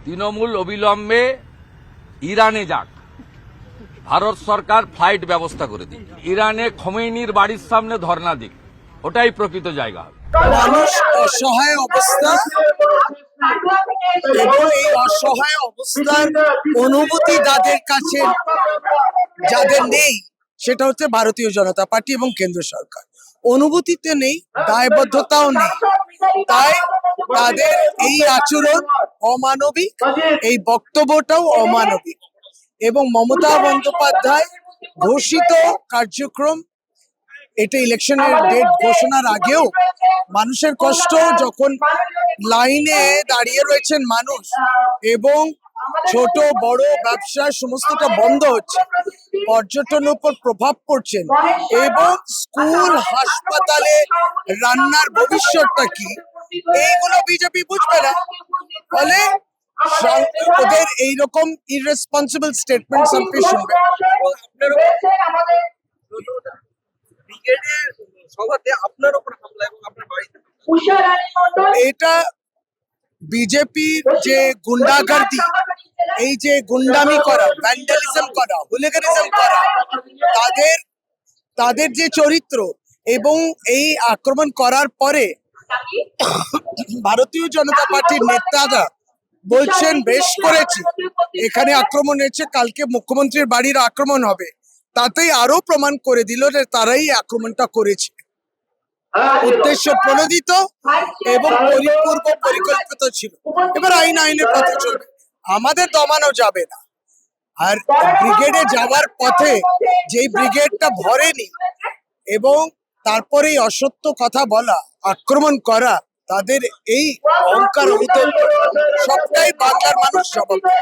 তৃণমূল অবিলম্বে ইরানে যাক, ভারত সরকার ফ্লাইট ব্যবস্থা করে দিক, ইরানে খোমেনির বাড়ির সামনে ধর্ণা দিক, ওটাই প্রকৃত জায়গা হবে। মানুষ অসহায় অবস্থা এবং এই অসহায় অবস্থার অনুভূতি যাদের কাছে যাদের নেই সেটা হচ্ছে ভারতীয় জনতা পার্টি এবং কেন্দ্র সরকার। অনুভূতিতে নেই, দায়বদ্ধতাও নেই, তাই তাদের এই আচরণ অমানবিক, এই বক্তব্যটাও অমানবিক। এবং মমতা বন্দ্যোপাধ্যায় ঘোষিত কার্যক্রম, এটা ইলেকশনের ডেট ঘোষণার আগেও মানুষের কষ্ট, যখন লাইনে দাঁড়িয়ে রয়েছেন মানুষ এবং ছোট বড় ব্যবসা সমস্তটা বন্ধ হচ্ছে, পর্যটনের উপর প্রভাব পড়ছেন এবং স্কুল হাসপাতালে রান্নার ভবিষ্যৎটা কি, এইগুলো বিজেপি বুঝবে না। ফলে ওদের এইরকম ইররেসপন্সিবল স্টেটমেন্ট আপনি শুনবে। এটা বিজেপির যে গুন্ডাগার্দি, এই যে গুন্ডামি করা, ভ্যান্ডালিজম করা, হুলিগানিজম করা, তাদের যে চরিত্র, এবং এই আক্রমণ করার পরে ভারতীয় জনতা পার্টির নেতারা বলছেন বেশ করেছি, এখানে আক্রমণ হয়েছে, কালকে মুখ্যমন্ত্রীর বাড়ির আক্রমণ হবে, তাতেই আরো প্রমাণ করে দিল যে তারাই আক্রমণটা করেছে। উদ্দেশ্য প্রণোদিত এবং পরিপূর্ব পরিকল্পিত ছিল। এবার আইনের পথে চলবে, আমাদের দমানো যাবে না। আর ব্রিগেডে যাওয়ার পথে যেই ব্রিগেডটা ভরেনি এবং তারপরেই অসত্য কথা বলা, আক্রমণ করা, তাদের এই অহংকার সবটাই বাংলার মানুষ জবাব দেবে।